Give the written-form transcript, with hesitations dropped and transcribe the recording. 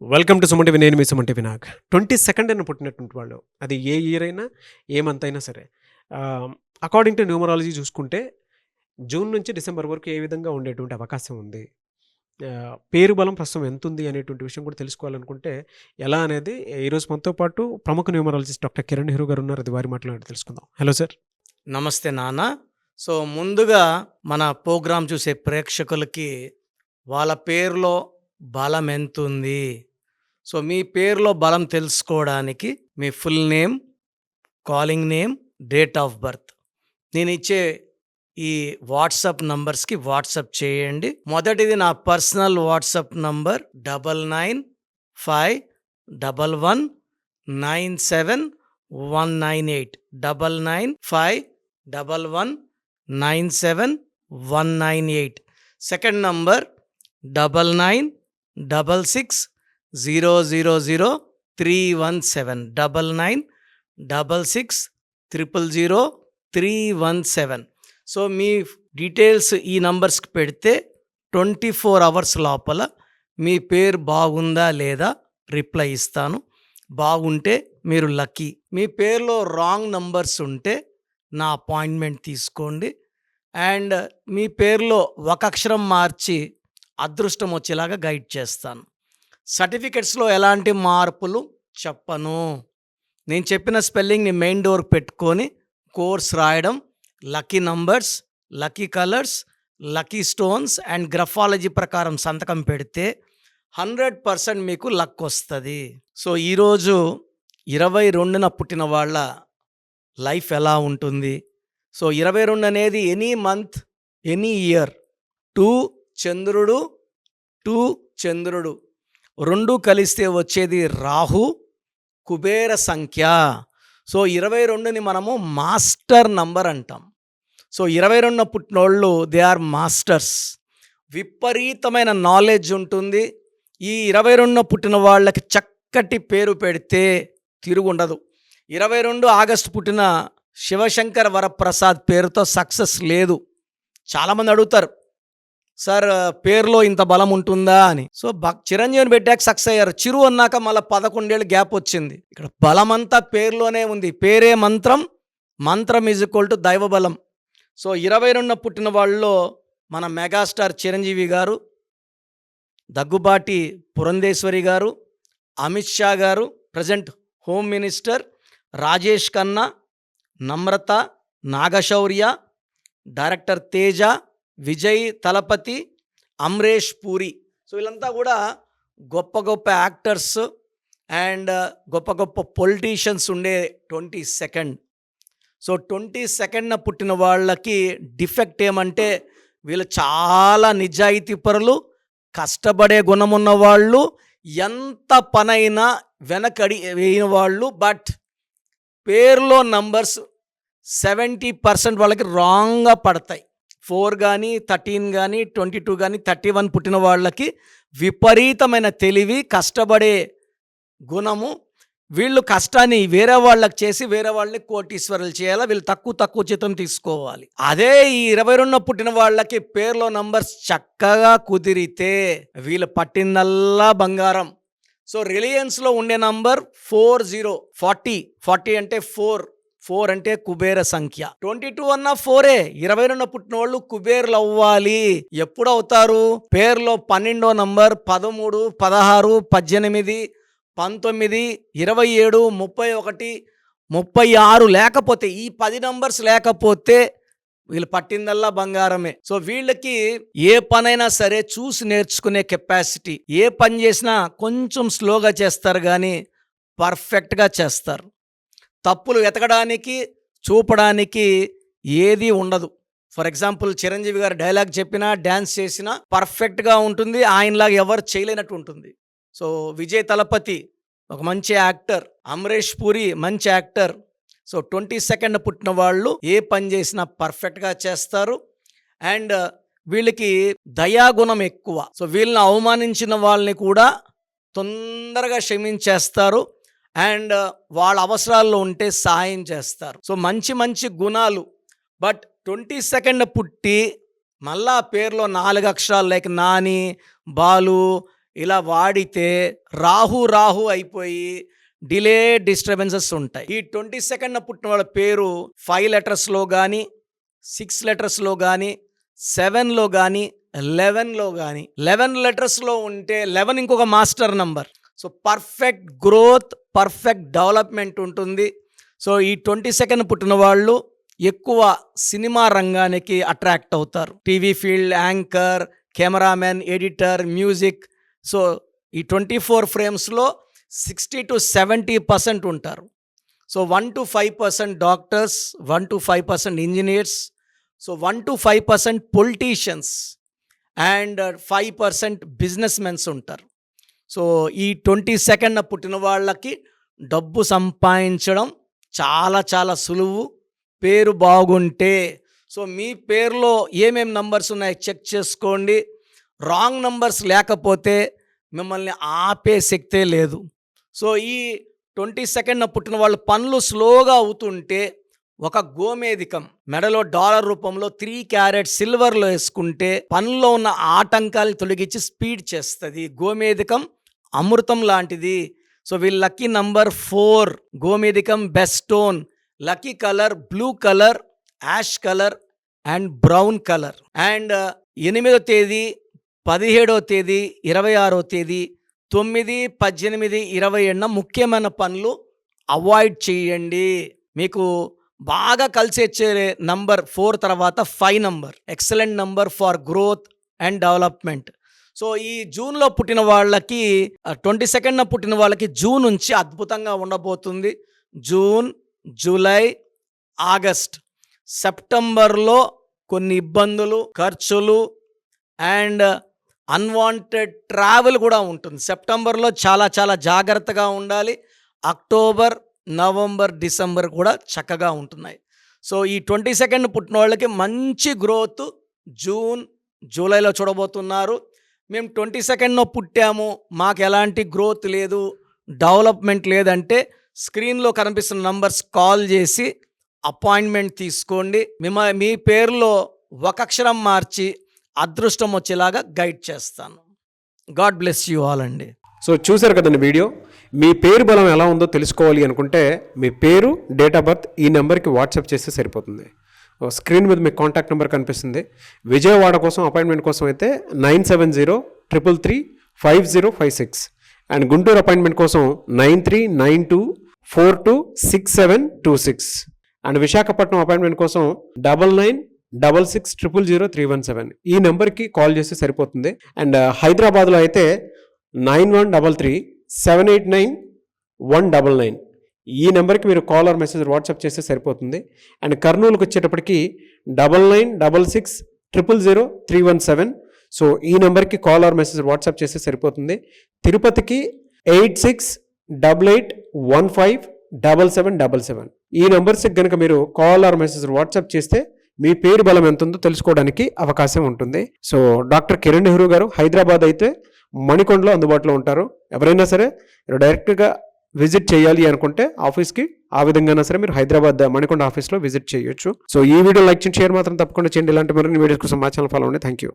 Welcome to Suman TV. నేను మీ Suman TV Nag. 22న పుట్టినటువంటి వాళ్ళు, అది ఏ ఇయర్ అయినా, ఏ మంత్ అయినా సరే, అకార్డింగ్ టు న్యూమరాలజీ చూసుకుంటే జూన్ నుంచి డిసెంబర్ వరకు ఏ విధంగా ఉండేటువంటి అవకాశం ఉంది, పేరు బలం ప్రస్తుతం ఎంత ఉంది అనేటువంటి విషయం కూడా తెలుసుకోవాలనుకుంటే ఎలా అనేది ఈరోజు మనతో పాటు ప్రముఖ న్యూమరాలజిస్ట్ డాక్టర్ కిరణ్ నెహ్రూ గారు ఉన్నారు. అది వారి మాట్లాడి తెలుసుకుందాం. Hello sir. నమస్తే నాన్న. సో ముందుగా మన ప్రోగ్రాం చూసే ప్రేక్షకులకి వాళ్ళ పేరులో బలం ఎంతుంది, సో మీ పేరులో బలం తెలుసుకోవడానికి మీ full name, calling name, date of birth నేను ఇచ్చే ఈ వాట్సాప్ నంబర్స్కి వాట్సాప్ చేయండి. మొదటిది నా personal WhatsApp number 9951197198 9951197198. Second number 9966000317 9966000317. So మీ డీటెయిల్స్ ఈ నంబర్స్కి పెడితే 24 అవర్స్ లోపల మీ పేరు బాగుందా లేదా రిప్లై ఇస్తాను. బాగుంటే మీరు లక్కీ. మీ పేరులో రాంగ్ నంబర్స్ ఉంటే నా అపాయింట్మెంట్ తీసుకోండి. అండ్ మీ పేరులో ఒక అక్షరం మార్చి అదృష్టం వచ్చేలాగా గైడ్ చేస్తాను. సర్టిఫికెట్స్లో ఎలాంటి మార్పులు చెప్పను. నేను చెప్పిన స్పెల్లింగ్ని మెయిన్ డోర్ పెట్టుకొని కోర్స్ రాయడం, lucky numbers, lucky colours, lucky stones and graphology ప్రకారం సంతకం పెడితే 100% మీకు లక్ వస్తుంది. సో ఈరోజు 22న పుట్టిన వాళ్ళ లైఫ్ ఎలా ఉంటుంది? సో 22 అనేది ఎనీ మంత్, ఎనీ ఇయర్. 2 చంద్రుడు, 2 చంద్రుడు 2 కలిస్తే వచ్చేది రాహు, కుబేర సంఖ్య. సో 22ని మనము మాస్టర్ నంబర్ అంటాం. సో 22న పుట్టినోళ్ళు దే ఆర్ మాస్టర్స్. విపరీతమైన నాలెడ్జ్ ఉంటుంది. ఈ 22న పుట్టిన వాళ్ళకి చక్కటి పేరు పెడితే తిరుగుండదు. 22 ఆగస్టు పుట్టిన శివశంకర్ వరప్రసాద్ పేరుతో సక్సెస్ లేదు. చాలామంది అడుగుతారు, సార్ పేరులో ఇంత బలం ఉంటుందా అని. సో చిరంజీవిని పెట్టాక సక్సెస్ అయ్యారు. చిరు అన్నాక మళ్ళీ 11 ఏళ్ళు గ్యాప్ వచ్చింది. ఇక్కడ బలమంతా పేరులోనే ఉంది. పేరే మంత్రం, మంత్రం ఈజ్ ఈక్వల్ టు దైవ బలం. సో 22న పుట్టిన వాళ్ళలో మన మెగాస్టార్ చిరంజీవి గారు, దగ్గుబాటి పురంధేశ్వరి గారు, అమిత్ షా గారు present home minister, Rajesh Khanna, Namrata, Naga Shaurya, director Teja, Vijay Thalapathy, Amaresh Puri. So వీళ్ళంతా కూడా గొప్ప గొప్ప యాక్టర్స్ అండ్ గొప్ప గొప్ప పొలిటీషియన్స్ ఉండే 22nd. సో 22న పుట్టిన వాళ్ళకి డిఫెక్ట్ ఏమంటే వీళ్ళు చాలా నిజాయితీ పరులు, కష్టపడే గుణం ఉన్న వాళ్ళు, ఎంత పనైనా వెనకడి వేయిన వాళ్ళు. బట్ పేరులో నంబర్స్ 70% వాళ్ళకి రాంగ్గా పడతాయి. 4 కానీ 13 కానీ 22 కానీ 31 పుట్టిన వాళ్ళకి విపరీతమైన తెలివి, కష్టపడే గుణము. వీళ్ళు కష్టాన్ని వేరే వాళ్ళకి చేసి వేరే వాళ్ళని కోటీశ్వరులు చేయాలి. వీళ్ళు తక్కువ జీతం తీసుకోవాలి. అదే ఈ 22న పుట్టిన వాళ్ళకి పేరులో నంబర్స్ చక్కగా కుదిరితే వీళ్ళు పట్టిందల్లా బంగారం. సో రిలయన్స్లో ఉండే నంబర్ 40 అంటే 4 అంటే కుబేర సంఖ్య. 22 అన్న 4. 22న పుట్టిన వాళ్ళు కుబేర్లు అవ్వాలి. ఎప్పుడు అవుతారు? పేరులో 12వ నంబర్ 13, 16, 18, 19, 27, 31, 36 లేకపోతే, ఈ 10 నంబర్స్ లేకపోతే వీళ్ళు పట్టిందల్లా బంగారమే. సో వీళ్ళకి ఏ పనైనా సరే చూసి నేర్చుకునే కెపాసిటీ. ఏ పని చేసినా కొంచెం స్లోగా చేస్తారు కానీ పర్ఫెక్ట్గా చేస్తారు. తప్పులు వెతకడానికి, చూపడానికి ఏది ఉండదు. ఫర్ ఎగ్జాంపుల్ చిరంజీవి గారు డైలాగ్ చెప్పినా, డ్యాన్స్ చేసినా పర్ఫెక్ట్గా ఉంటుంది. ఆయనలాగా ఎవరు చేయలేనట్టు ఉంటుంది. సో విజయ్ తలపతి ఒక మంచి యాక్టర్, అమరేష్ పూరి మంచి యాక్టర్. సో 22nd పుట్టిన వాళ్ళు ఏ పని చేసినా పర్ఫెక్ట్గా చేస్తారు. అండ్ వీళ్ళకి దయాగుణం ఎక్కువ. సో వీళ్ళని అవమానించిన వాళ్ళని కూడా తొందరగా క్షమించేస్తారు. అండ్ వాళ్ళ అవసరాల్లో ఉంటే సహాయం చేస్తారు. సో మంచి గుణాలు. బట్ 22nd పుట్టి మళ్ళా పేరులో 4 అక్షరాలు లైక్ నాని, బాలు, ఇలా వాడితే రాహు అయిపోయి డిలే డిస్టర్బెన్సెస్ ఉంటాయి. ఈ 22న పుట్టిన వాళ్ళ పేరు 5 లెటర్స్లో కానీ 6 లెటర్స్లో కానీ 7లో కానీ 11లో కానీ 11 లెటర్స్లో ఉంటే 11 ఇంకొక master number. So perfect growth, perfect development ఉంటుంది. సో ఈ 22న పుట్టిన వాళ్ళు ఎక్కువ సినిమా రంగానికి అట్రాక్ట్ అవుతారు. TV field, anchor, cameraman, editor, music. So ఈ 24 ఫ్రేమ్స్లో 60 to 70% ఉంటారు. So 1 to 5% doctors, 1 to 5% engineers, so 1 to 5% politicians and 5% business mens ఉంటారు. సో ఈ 22న పుట్టిన వాళ్ళకి డబ్బు సంపాదించడం చాలా చాలా సులువు, పేరు బాగుంటే. సో మీ పేరులో ఏమేమి నంబర్స్ ఉన్నాయో చెక్ చేసుకోండి. రాంగ్ నంబర్స్ లేకపోతే మిమ్మల్ని ఆపే శక్తే లేదు. సో ఈ 22న పుట్టిన వాళ్ళు పనులు స్లోగా అవుతుంటే ఒక గోమేధికం మెడలో డాలర్ రూపంలో 3 క్యారెట్ సిల్వర్లో వేసుకుంటే పనుల్లో ఉన్న ఆటంకాలు తొలగించి స్పీడ్ చేస్తుంది. గోమేధికం అమృతం లాంటిది. సో వీళ్ళ లక్కీ నంబర్ 4. గోమేధికం best stone. Lucky colour blue colour, ash colour and brown colour. And 8వ తేదీ, 17వ తేదీ, 26వ తేదీ, 9, 18, 27 ముఖ్యమైన పనులు అవాయిడ్ చేయండి. మీకు బాగా కలిసి వచ్చే నంబర్ 4 తర్వాత 5 number. Excellent number for growth and development. So ఈ జూన్లో పుట్టిన వాళ్ళకి 22న పుట్టిన వాళ్ళకి జూన్ నుంచి అద్భుతంగా ఉండబోతుంది. జూన్, జూలై, ఆగస్ట్, సెప్టెంబర్లో కొన్ని ఇబ్బందులు, ఖర్చులు అండ్ అన్వాంటెడ్ ట్రావెల్ కూడా ఉంటుంది. సెప్టెంబర్లో చాలా చాలా జాగ్రత్తగా ఉండాలి. అక్టోబర్, నవంబర్, డిసెంబర్ కూడా చక్కగా ఉంటున్నాయి. సో ఈ 22న పుట్టిన వాళ్ళకి మంచి గ్రోత్ జూన్, జూలైలో చూడబోతున్నారు. మేము 22న పుట్టాము, మాకు ఎలాంటి గ్రోత్ లేదు, డెవలప్మెంట్ లేదంటే స్క్రీన్లో కనిపిస్తున్న నంబర్స్ కాల్ చేసి అపాయింట్మెంట్ తీసుకోండి. మీ పేరులో ఒక అక్షరం మార్చి అదృష్టం వచ్చేలాగా గైడ్ చేస్తాను. గాడ్ బ్లెస్ యూ ఆల్ అండి. సో చూశారు కదండి వీడియో. మీ పేరు బలం ఎలా ఉందో తెలుసుకోవాలి అనుకుంటే మీ పేరు, డేట్ ఆఫ్ బర్త్ ఈ నెంబర్కి వాట్సాప్ చేస్తే సరిపోతుంది. స్క్రీన్ మీద మీకు కాంటాక్ట్ నెంబర్ కనిపిస్తుంది. విజయవాడ కోసం అపాయింట్మెంట్ కోసం అయితే 9703335056 అండ్ గుంటూరు అపాయింట్మెంట్ కోసం 9392426726 అండ్ విశాఖపట్నం అపాయింట్మెంట్ కోసం 9966000317 ఈ నెంబర్కి కాల్ చేస్తే సరిపోతుంది. అండ్ హైదరాబాద్లో అయితే 9133789199 ఈ నెంబర్కి మీరు కాల్ ఆర్ మెసేజ్ వాట్సాప్ చేస్తే సరిపోతుంది. అండ్ కర్నూలుకి వచ్చేటప్పటికి 9966000317 సో ఈ నెంబర్కి కాల్ ఆర్ మెసేజ్ వాట్సాప్ చేస్తే సరిపోతుంది. తిరుపతికి 8688157777 ఈ నెంబర్స్కి కనుక మీరు కాల్ ఆర్ మెసేజ్ వాట్సాప్ చేస్తే మీ పేరు బలం ఎంత ఉందో తెలుసుకోవడానికి అవకాశం ఉంటుంది. సో డాక్టర్ కిరణ్ నెహ్రూ గారు హైదరాబాద్ అయితే మణికొండలో అందుబాటులో ఉంటారు. ఎవరైనా సరే డైరెక్ట్గా విజిట్ చేయాలి అనుకుంటే ఆఫీస్కి ఆ విధంగా సరే మీరు హైదరాబాద్ మణికొండ ఆఫీస్లో విజిట్ చేయొచ్చు. సో ఈ వీడియో లైక్ చేయండి, షేర్ మాత్రం తప్పకుండా చేయండి. ఇలాంటి మరిన్ని వీడియోస్ కోసం మా ఛానల్ ఫాలో అవ్వండి. Thank you.